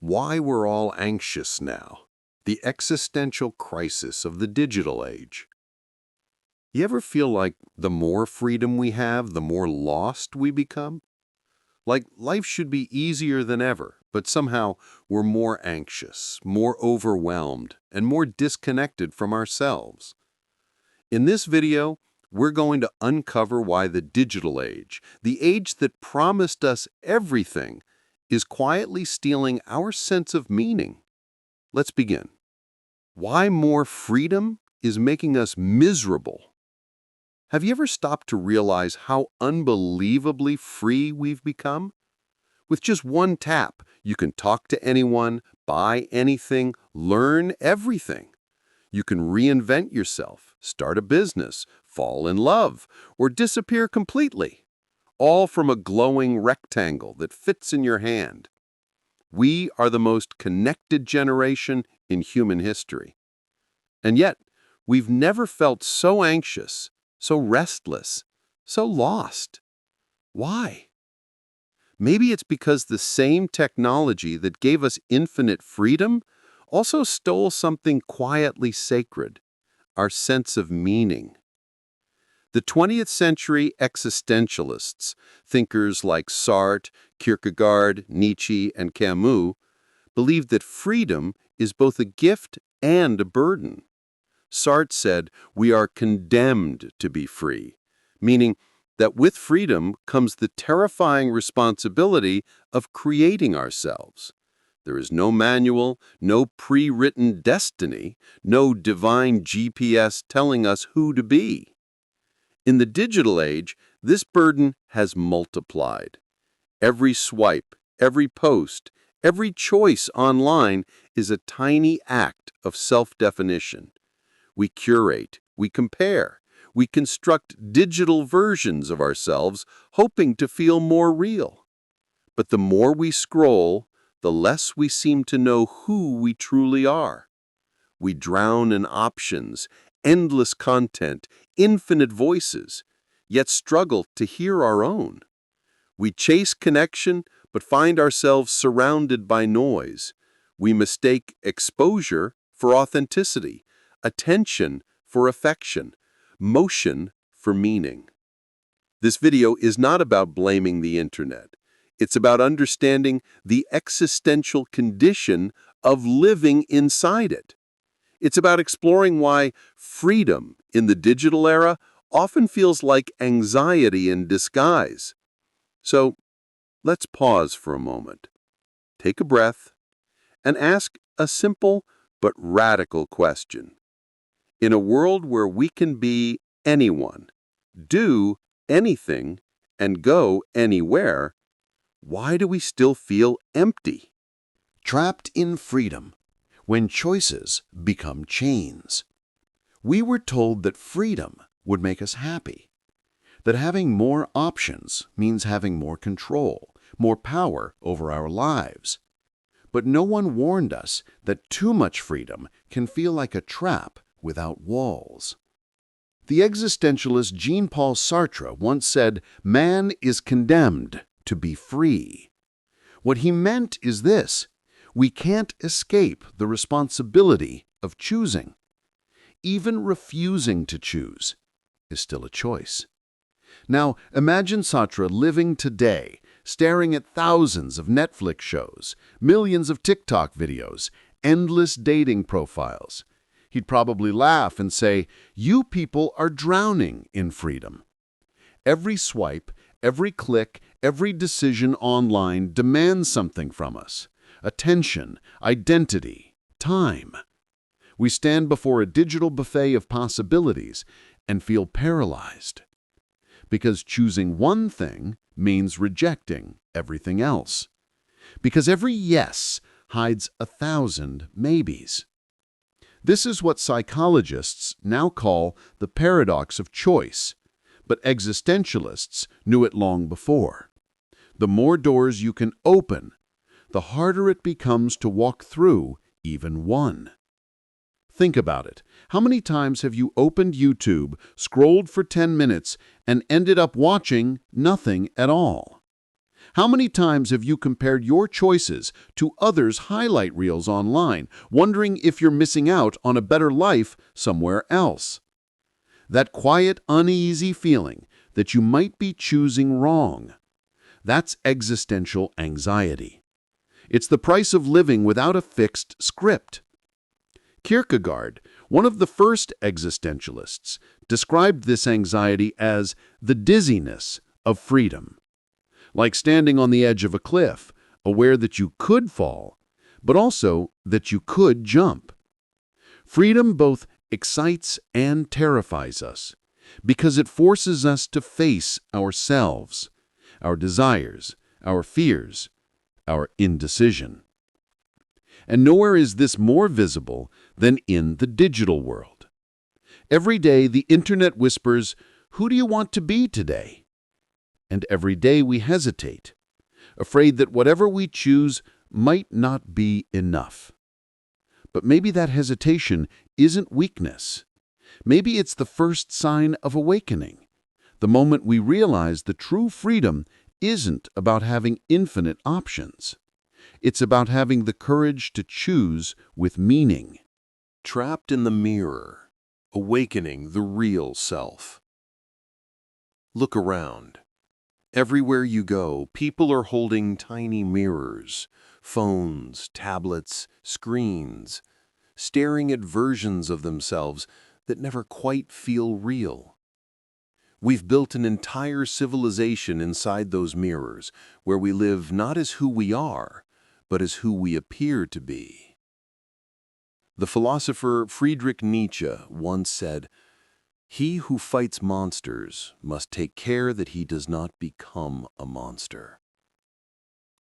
Why we're all anxious now. The existential crisis of the digital age. You ever feel like the more freedom we have, the more lost we become? Like life should be easier than ever, but somehow we're more anxious, more overwhelmed, and more disconnected from ourselves. In this video, we're going to uncover why the digital age, the age that promised us everything, is quietly stealing our sense of meaning. Let's begin. Why more freedom is making us miserable. Have you ever stopped to realize how unbelievably free we've become? With just one tap, you can talk to anyone, buy anything, learn everything. You can reinvent yourself, start a business, fall in love, or disappear completely, all from a glowing rectangle that fits in your hand. We are the most connected generation in human history. And yet, we've never felt so anxious, so restless, so lost. Why? Maybe it's because the same technology that gave us infinite freedom also stole something quietly sacred, our sense of meaning. The 20th century existentialists, thinkers like Sartre, Kierkegaard, Nietzsche, and Camus, believed that freedom is both a gift and a burden. Sartre said, "We are condemned to be free," meaning that with freedom comes the terrifying responsibility of creating ourselves. There is no manual, no pre-written destiny, no divine GPS telling us who to be. In the digital age, this burden has multiplied. Every swipe, every post, every choice online is a tiny act of self-definition. We curate, we compare, we construct digital versions of ourselves, hoping to feel more real. But the more we scroll, the less we seem to know who we truly are. We drown in options, endless content, infinite voices, yet struggle to hear our own. We chase connection, but find ourselves surrounded by noise. We mistake exposure for authenticity, attention for affection, motion for meaning. This video is not about blaming the internet. It's about understanding the existential condition of living inside it. It's about exploring why freedom in the digital era often feels like anxiety in disguise. So, let's pause for a moment, take a breath, and ask a simple but radical question. In a world where we can be anyone, do anything, and go anywhere, why do we still feel empty? Trapped in freedom, when choices become chains. We were told that freedom would make us happy, that having more options means having more control, more power over our lives. But no one warned us that too much freedom can feel like a trap without walls. The existentialist Jean-Paul Sartre once said, "Man is condemned to be free." What he meant is this: we can't escape the responsibility of choosing. Even refusing to choose is still a choice. Now, imagine Sartre living today, staring at thousands of Netflix shows, millions of TikTok videos, endless dating profiles. He'd probably laugh and say, "You people are drowning in freedom." Every swipe, every click, every decision online demands something from us: attention, identity, time. We stand before a digital buffet of possibilities and feel paralyzed, because choosing one thing means rejecting everything else, because every yes hides 1,000 maybes. This is what psychologists now call the paradox of choice, but existentialists knew it long before. The more doors you can open, the harder it becomes to walk through even one. Think about it. How many times have you opened YouTube, scrolled for 10 minutes, and ended up watching nothing at all? How many times have you compared your choices to others' highlight reels online, wondering if you're missing out on a better life somewhere else? That quiet, uneasy feeling that you might be choosing wrong. That's existential anxiety. It's the price of living without a fixed script. Kierkegaard, one of the first existentialists, described this anxiety as the dizziness of freedom. Like standing on the edge of a cliff, aware that you could fall, but also that you could jump. Freedom both excites and terrifies us because it forces us to face ourselves, our desires, our fears, our indecision. And nowhere is this more visible than in the digital world. Every day the internet whispers, "Who do you want to be today?" And every day we hesitate, afraid that whatever we choose might not be enough. But maybe that hesitation isn't weakness. Maybe it's the first sign of awakening, the moment we realize the true freedom isn't about having infinite options. It's about having the courage to choose with meaning. Trapped in the mirror, awakening the real self. Look around. Everywhere you go, people are holding tiny mirrors, phones, tablets, screens, staring at versions of themselves that never quite feel real. We've built an entire civilization inside those mirrors, where we live not as who we are, but as who we appear to be. The philosopher Friedrich Nietzsche once said, "He who fights monsters must take care that he does not become a monster."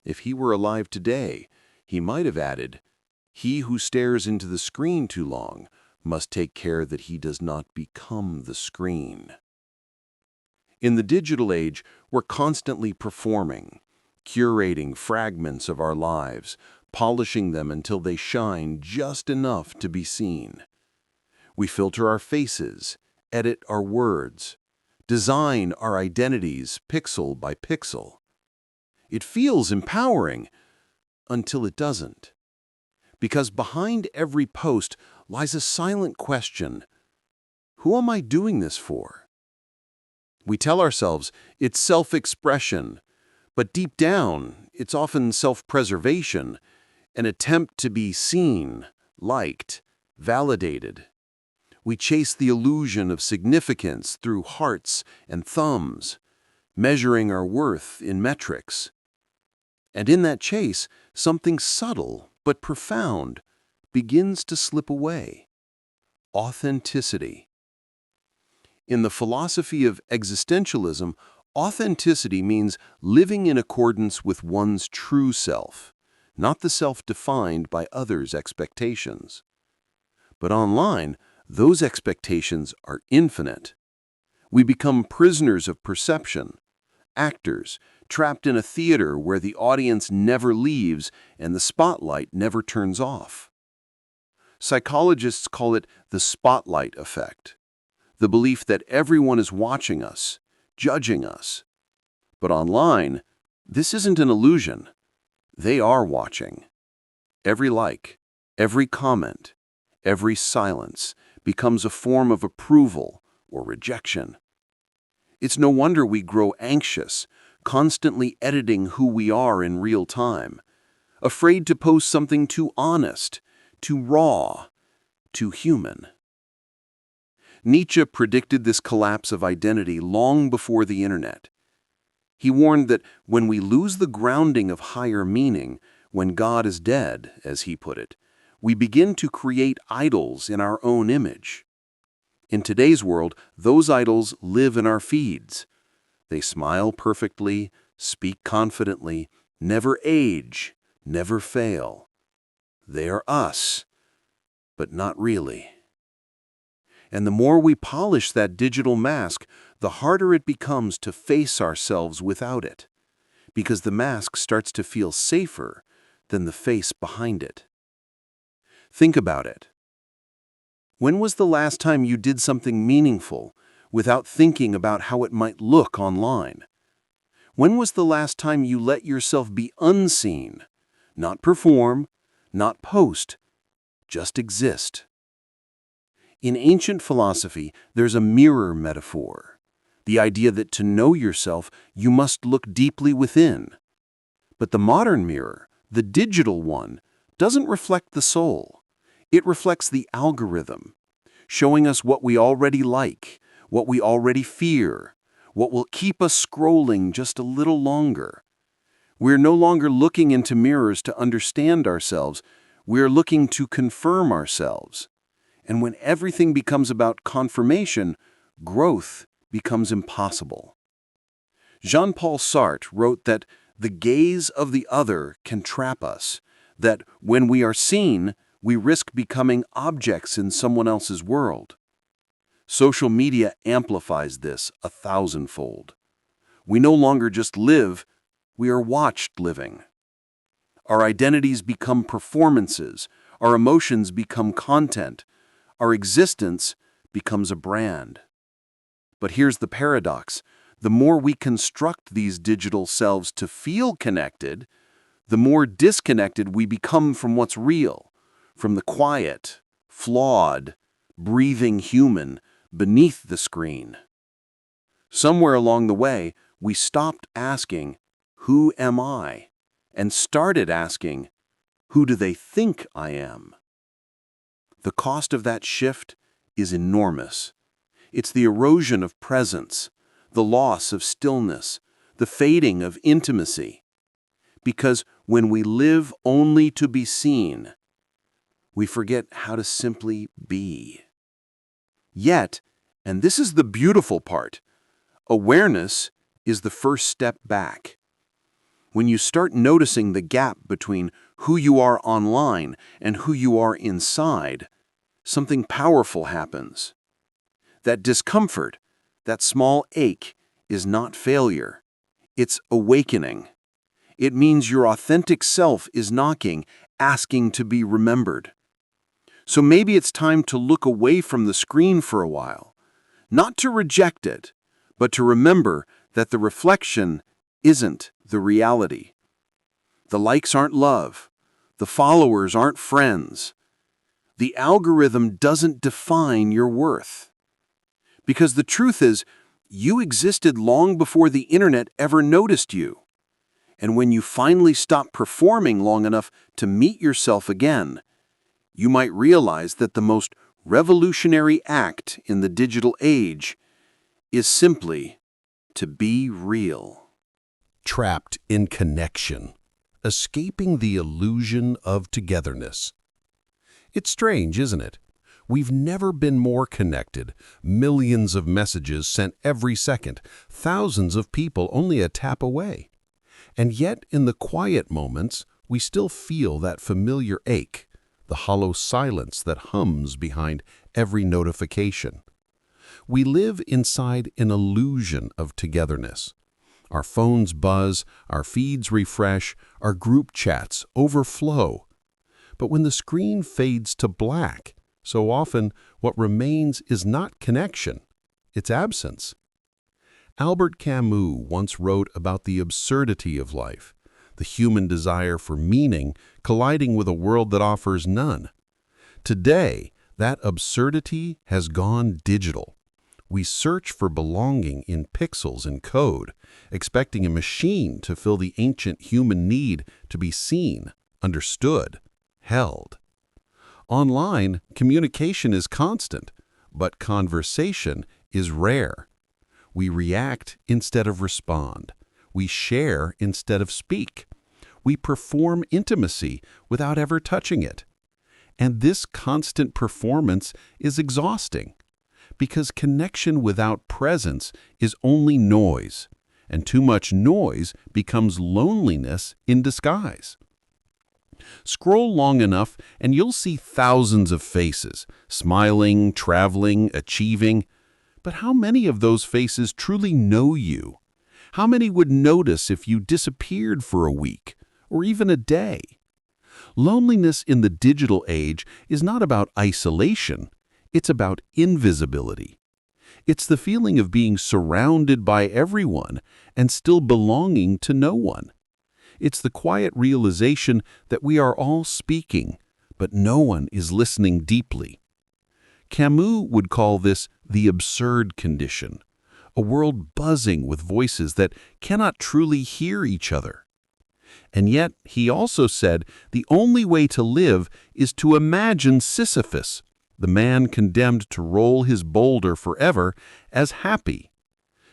If he were alive today, he might have added, "He who stares into the screen too long must take care that he does not become the screen." In the digital age, we're constantly performing, curating fragments of our lives, polishing them until they shine just enough to be seen. We filter our faces, edit our words, design our identities pixel by pixel. It feels empowering until it doesn't. Because behind every post lies a silent question: who am I doing this for? We tell ourselves it's self-expression, but deep down it's often self-preservation, an attempt to be seen, liked, validated. We chase the illusion of significance through hearts and thumbs, measuring our worth in metrics. And in that chase, something subtle but profound begins to slip away: authenticity. In the philosophy of existentialism, authenticity means living in accordance with one's true self, not the self defined by others' expectations. But online, those expectations are infinite. We become prisoners of perception, actors trapped in a theater where the audience never leaves and the spotlight never turns off. Psychologists call it the spotlight effect, the belief that everyone is watching us, judging us. But online, this isn't an illusion. They are watching. Every like, every comment, every silence becomes a form of approval or rejection. It's no wonder we grow anxious, constantly editing who we are in real time, afraid to post something too honest, too raw, too human. Nietzsche predicted this collapse of identity long before the internet. He warned that when we lose the grounding of higher meaning, when God is dead, as he put it, we begin to create idols in our own image. In today's world, those idols live in our feeds. They smile perfectly, speak confidently, never age, never fail. They are us, but not really. And the more we polish that digital mask, the harder it becomes to face ourselves without it, because the mask starts to feel safer than the face behind it. Think about it. When was the last time you did something meaningful without thinking about how it might look online? When was the last time you let yourself be unseen? Not perform, not post, just exist. In ancient philosophy, there's a mirror metaphor. The idea that to know yourself, you must look deeply within. But the modern mirror, the digital one, doesn't reflect the soul. It reflects the algorithm, showing us what we already like, what we already fear, what will keep us scrolling just a little longer. We're no longer looking into mirrors to understand ourselves. We're looking to confirm ourselves. And when everything becomes about confirmation, growth becomes impossible. Jean-Paul Sartre wrote that the gaze of the other can trap us, that when we are seen, we risk becoming objects in someone else's world. Social media amplifies this 1,000-fold. We no longer just live, we are watched living. Our identities become performances, our emotions become content, our existence becomes a brand. But here's the paradox. The more we construct these digital selves to feel connected, the more disconnected we become from what's real, from the quiet, flawed, breathing human beneath the screen. Somewhere along the way, we stopped asking, "Who am I?" and started asking, "Who do they think I am?" The cost of that shift is enormous. It's the erosion of presence, the loss of stillness, the fading of intimacy. Because when we live only to be seen, we forget how to simply be. Yet, and this is the beautiful part, awareness is the first step back. When you start noticing the gap between who you are online and who you are inside, something powerful happens. That discomfort, that small ache, is not failure. It's awakening. It means your authentic self is knocking, asking to be remembered. So maybe it's time to look away from the screen for a while, not to reject it, but to remember that the reflection isn't the reality. The likes aren't love. The followers aren't friends. The algorithm doesn't define your worth. Because the truth is, you existed long before the internet ever noticed you. And when you finally stop performing long enough to meet yourself again, you might realize that the most revolutionary act in the digital age is simply to be real. Trapped in connection, escaping the illusion of togetherness. It's strange, isn't it? We've never been more connected. Millions of messages sent every second, thousands of people only a tap away. And yet, in the quiet moments, we still feel that familiar ache, the hollow silence that hums behind every notification. We live inside an illusion of togetherness. Our phones buzz, our feeds refresh, our group chats overflow. But when the screen fades to black, so often what remains is not connection, it's absence. Albert Camus once wrote about the absurdity of life, the human desire for meaning colliding with a world that offers none. Today, that absurdity has gone digital. We search for belonging in pixels and code, expecting a machine to fill the ancient human need to be seen, understood, held. Online, communication is constant, but conversation is rare. We react instead of respond. We share instead of speak. We perform intimacy without ever touching it. And this constant performance is exhausting, because connection without presence is only noise, and too much noise becomes loneliness in disguise. Scroll long enough and you'll see thousands of faces, smiling, traveling, achieving. But how many of those faces truly know you? How many would notice if you disappeared for a week or even a day? Loneliness in the digital age is not about isolation, it's about invisibility. It's the feeling of being surrounded by everyone and still belonging to no one. It's the quiet realization that we are all speaking, but no one is listening deeply. Camus would call this the absurd condition, a world buzzing with voices that cannot truly hear each other. And yet, he also said the only way to live is to imagine Sisyphus, the man condemned to roll his boulder forever, as happy.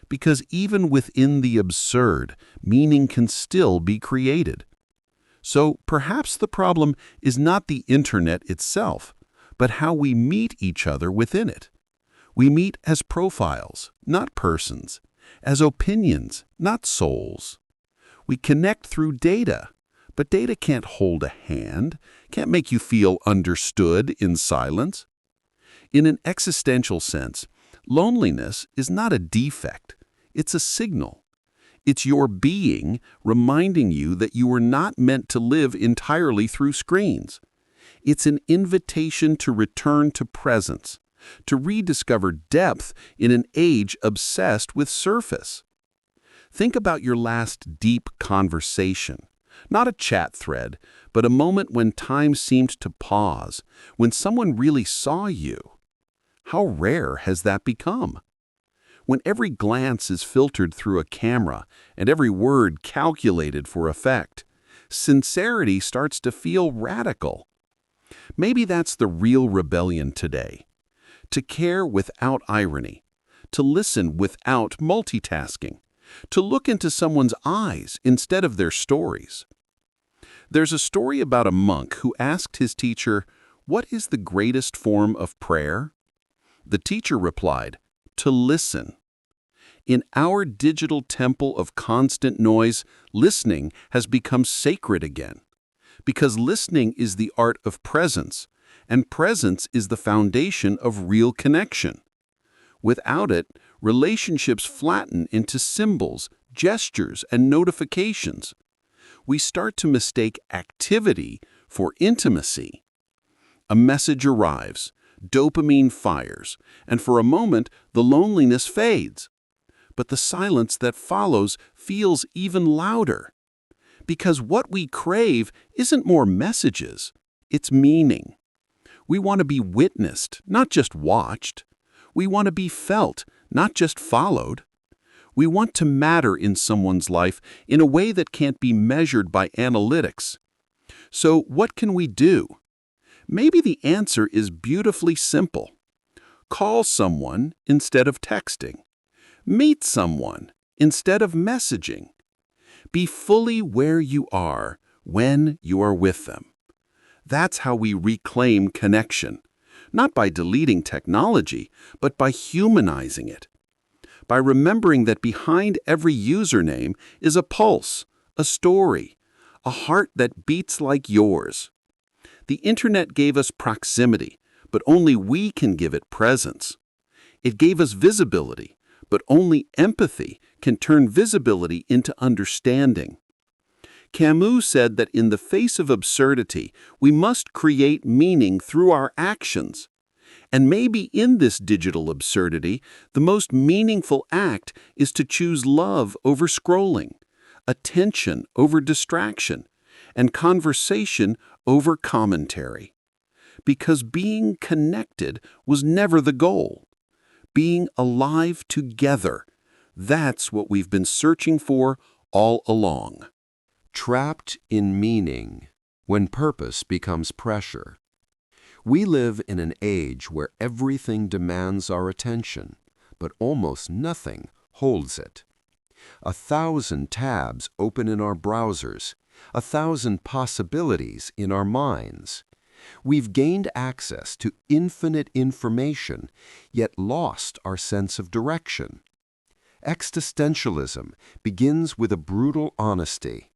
Because even within the absurd, meaning can still be created. So perhaps the problem is not the internet itself, but how we meet each other within it. We meet as profiles, not persons, as opinions, not souls. We connect through data, but data can't hold a hand, can't make you feel understood in silence. In an existential sense, loneliness is not a defect, it's a signal. It's your being reminding you that you were not meant to live entirely through screens. It's an invitation to return to presence, to rediscover depth in an age obsessed with surface. Think about your last deep conversation, not a chat thread, but a moment when time seemed to pause, when someone really saw you. How rare has that become? When every glance is filtered through a camera and every word calculated for effect, sincerity starts to feel radical. Maybe that's the real rebellion today. To care without irony, to listen without multitasking, to look into someone's eyes instead of their stories. There's a story about a monk who asked his teacher, "What is the greatest form of prayer?" The teacher replied, "To listen." In our digital temple of constant noise, listening has become sacred again. Because listening is the art of presence, and presence is the foundation of real connection. Without it, relationships flatten into symbols, gestures, and notifications. We start to mistake activity for intimacy. A message arrives, dopamine fires, and for a moment, the loneliness fades. But the silence that follows feels even louder. Because what we crave isn't more messages, it's meaning. We want to be witnessed, not just watched. We want to be felt, not just followed. We want to matter in someone's life in a way that can't be measured by analytics. So what can we do? Maybe the answer is beautifully simple. Call someone instead of texting. Meet someone instead of messaging. Be fully where you are when you are with them. That's how we reclaim connection, not by deleting technology, but by humanizing it. By remembering that behind every username is a pulse, a story, a heart that beats like yours. The internet gave us proximity, but only we can give it presence. It gave us visibility, but only empathy can turn visibility into understanding. Camus said that in the face of absurdity, we must create meaning through our actions. And maybe in this digital absurdity, the most meaningful act is to choose love over scrolling, attention over distraction, and conversation over commentary. Because being connected was never the goal. Being alive together, that's what we've been searching for all along. Trapped in meaning, when purpose becomes pressure. We live in an age where everything demands our attention, but almost nothing holds it. 1,000 tabs open in our browsers, 1,000 possibilities in our minds. We've gained access to infinite information, yet lost our sense of direction. Existentialism begins with a brutal honesty.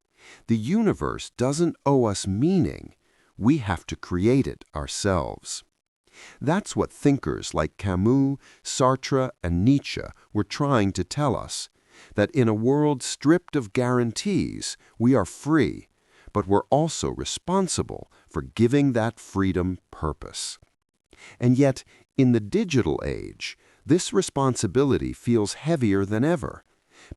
The universe doesn't owe us meaning. We have to create it ourselves. That's what thinkers like Camus, Sartre, and Nietzsche were trying to tell us, that in a world stripped of guarantees, we are free, but we're also responsible for giving that freedom purpose. And yet, in the digital age, This responsibility feels heavier than ever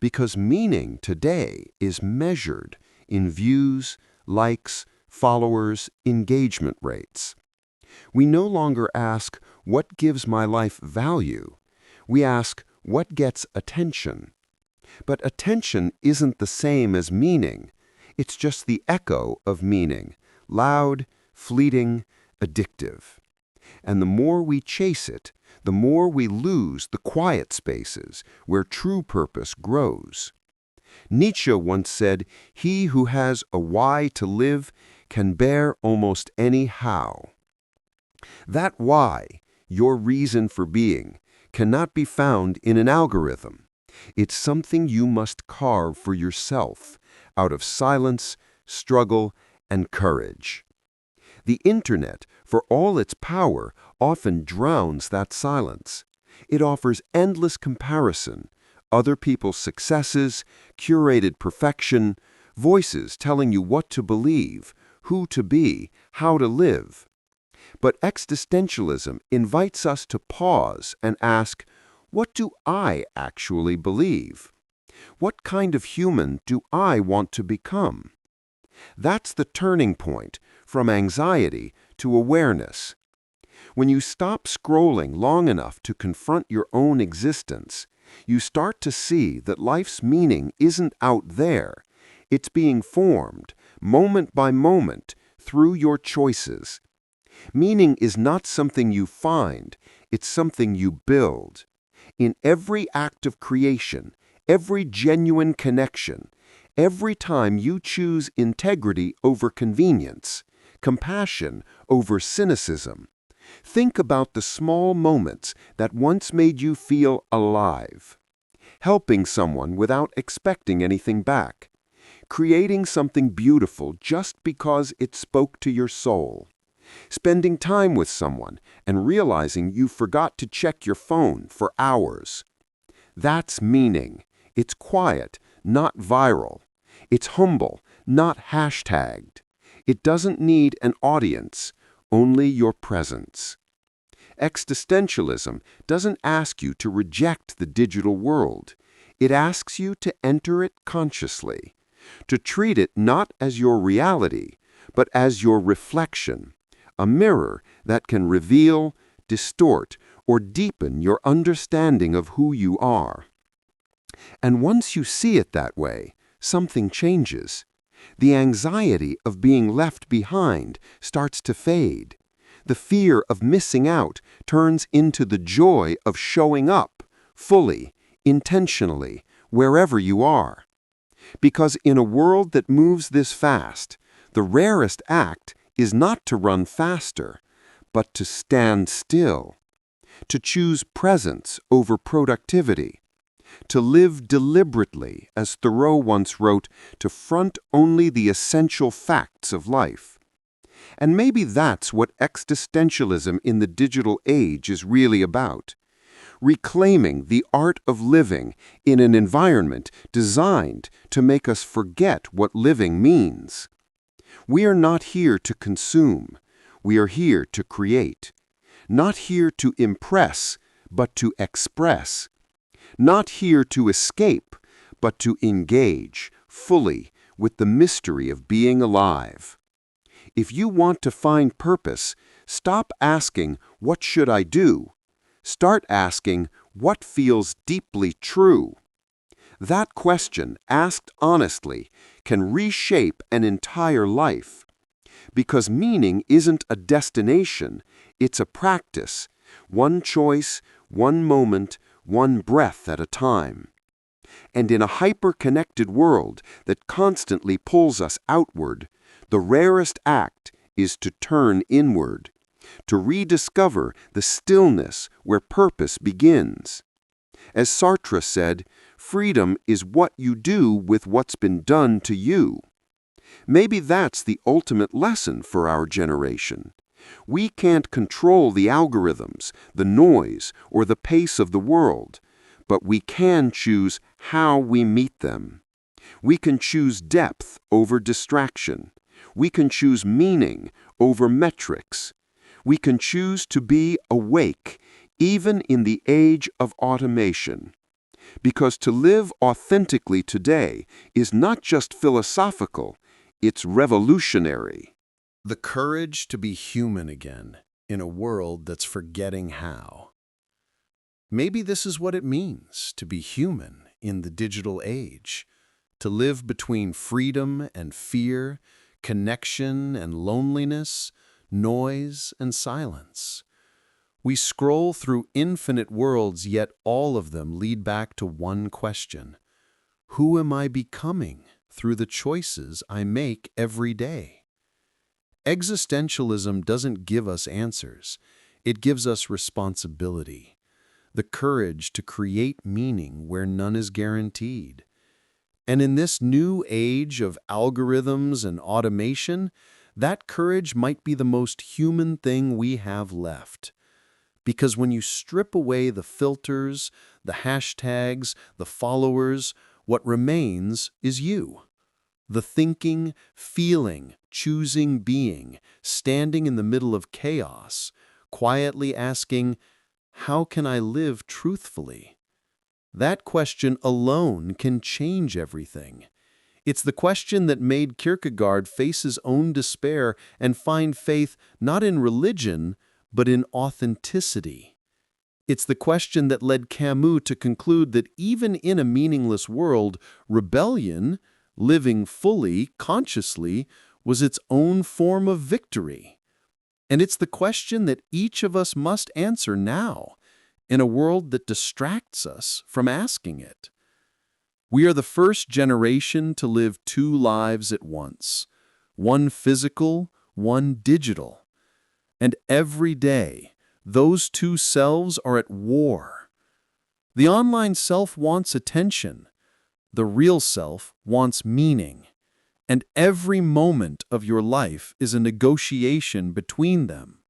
because meaning today is measured in views, likes, followers, engagement rates. We no longer ask, what gives my life value? We ask, what gets attention? But attention isn't the same as meaning. It's just the echo of meaning, loud, fleeting, addictive. And the more we chase it, the more we lose the quiet spaces where true purpose grows. Nietzsche once said, "He who has a why to live can bear almost any how." That why, your reason for being, cannot be found in an algorithm. It's something you must carve for yourself, out of silence, struggle, and courage. The Internet, for all its power, often drowns that silence. It offers endless comparison, other people's successes, curated perfection, voices telling you what to believe, who to be, how to live. But existentialism invites us to pause and ask, what do I actually believe? What kind of human do I want to become? That's the turning point from anxiety to awareness. When you stop scrolling long enough to confront your own existence, you start to see that life's meaning isn't out there. It's being formed, moment by moment, through your choices. Meaning is not something you find, it's something you build. In every act of creation, every genuine connection, every time you choose integrity over convenience, compassion over cynicism, think about the small moments that once made you feel alive. Helping someone without expecting anything back. Creating something beautiful just because it spoke to your soul. Spending time with someone and realizing you forgot to check your phone for hours. That's meaning. It's quiet, not viral. It's humble, not hashtagged. It doesn't need an audience, only your presence. Existentialism doesn't ask you to reject the digital world. It asks you to enter it consciously, to treat it not as your reality, but as your reflection, a mirror that can reveal, distort, or deepen your understanding of who you are. And once you see it that way, something changes. The anxiety of being left behind starts to fade. The fear of missing out turns into the joy of showing up, fully, intentionally, wherever you are. Because in a world that moves this fast, the rarest act is not to run faster, but to stand still, to choose presence over productivity, to live deliberately, as Thoreau once wrote, to front only the essential facts of life. And maybe that's what existentialism in the digital age is really about. Reclaiming the art of living in an environment designed to make us forget what living means. We are not here to consume. We are here to create. Not here to impress, but to express. Not here to escape, but to engage fully with the mystery of being alive. If you want to find purpose, stop asking, "What should I do?" Start asking, "What feels deeply true?" That question, asked honestly, can reshape an entire life. Because meaning isn't a destination, it's a practice, one choice, one moment, one breath at a time. And in a hyperconnected world that constantly pulls us outward, the rarest act is to turn inward, to rediscover the stillness where purpose begins. As Sartre said, freedom is what you do with what's been done to you. Maybe that's the ultimate lesson for our generation. We can't control the algorithms, the noise, or the pace of the world, but we can choose how we meet them. We can choose depth over distraction. We can choose meaning over metrics. We can choose to be awake even in the age of automation. Because to live authentically today is not just philosophical, it's revolutionary. The courage to be human again in a world that's forgetting how. Maybe this is what it means to be human in the digital age, to live between freedom and fear, connection and loneliness, noise and silence. We scroll through infinite worlds, yet all of them lead back to one question. Who am I becoming through the choices I make every day? Existentialism doesn't give us answers. It gives us responsibility, the courage to create meaning where none is guaranteed. And in this new age of algorithms and automation, that courage might be the most human thing we have left. Because when you strip away the filters, the hashtags, the followers, what remains is you. The thinking, feeling, choosing being, standing in the middle of chaos, quietly asking, how can I live truthfully? That question alone can change everything. It's the question that made Kierkegaard face his own despair and find faith not in religion, but in authenticity. It's the question that led Camus to conclude that even in a meaningless world, rebellion, living fully, consciously, was its own form of victory. And it's the question that each of us must answer now, in a world that distracts us from asking it. We are the first generation to live two lives at once, one physical, one digital. And every day, those two selves are at war. The online self wants attention. The real self wants meaning. And every moment of your life is a negotiation between them.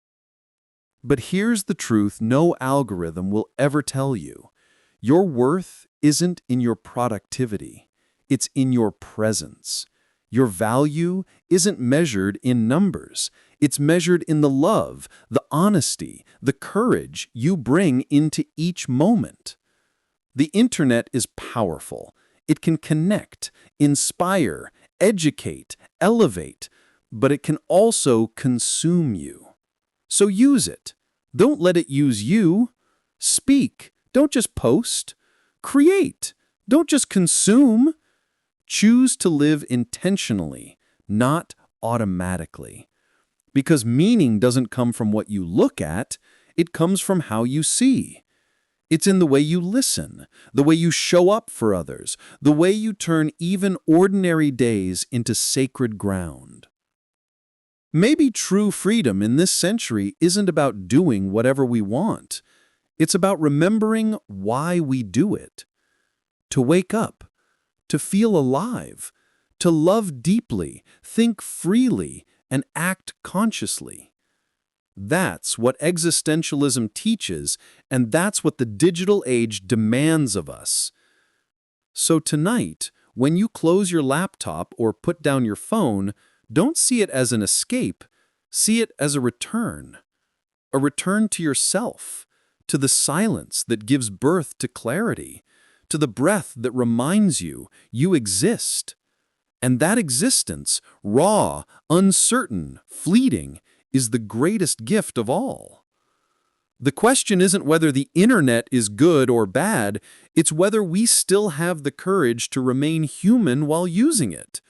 But here's the truth no algorithm will ever tell you. Your worth isn't in your productivity. It's in your presence. Your value isn't measured in numbers. It's measured in the love, the honesty, the courage you bring into each moment. The internet is powerful. It can connect, inspire, educate, elevate, but it can also consume you. So use it. Don't let it use you. Speak. Don't just post. Create. Don't just consume. Choose to live intentionally, not automatically. Because meaning doesn't come from what you look at, it comes from how you see. It's in the way you listen, the way you show up for others, the way you turn even ordinary days into sacred ground. Maybe true freedom in this century isn't about doing whatever we want. It's about remembering why we do it. To wake up, to feel alive, to love deeply, think freely, and act consciously. That's what existentialism teaches, and that's what the digital age demands of us. So tonight, when you close your laptop or put down your phone, don't see it as an escape, see it as a return to yourself, to the silence that gives birth to clarity, to the breath that reminds you you exist. And that existence, raw, uncertain, fleeting, is the greatest gift of all. The question isn't whether the internet is good or bad, it's whether we still have the courage to remain human while using it.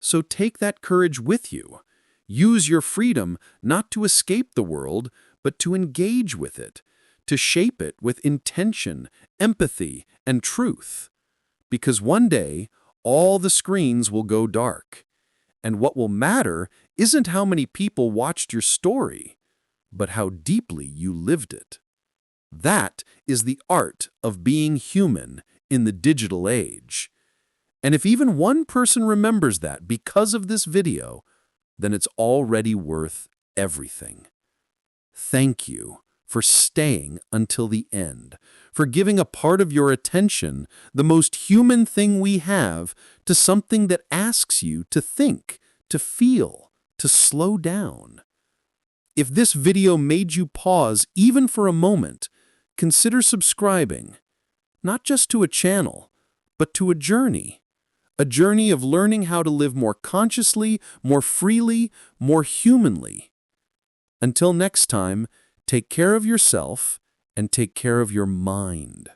So take that courage with you. Use your freedom not to escape the world, but to engage with it, to shape it with intention, empathy, and truth. Because one day, all the screens will go dark. And what will matter isn't how many people watched your story, but how deeply you lived it. That is the art of being human in the digital age. And if even one person remembers that because of this video, then it's already worth everything. Thank you for staying until the end, for giving a part of your attention, the most human thing we have, to something that asks you to think, to feel, to slow down. If this video made you pause even for a moment, consider subscribing, not just to a channel, but to a journey of learning how to live more consciously, more freely, more humanly. Until next time, take care of yourself and take care of your mind.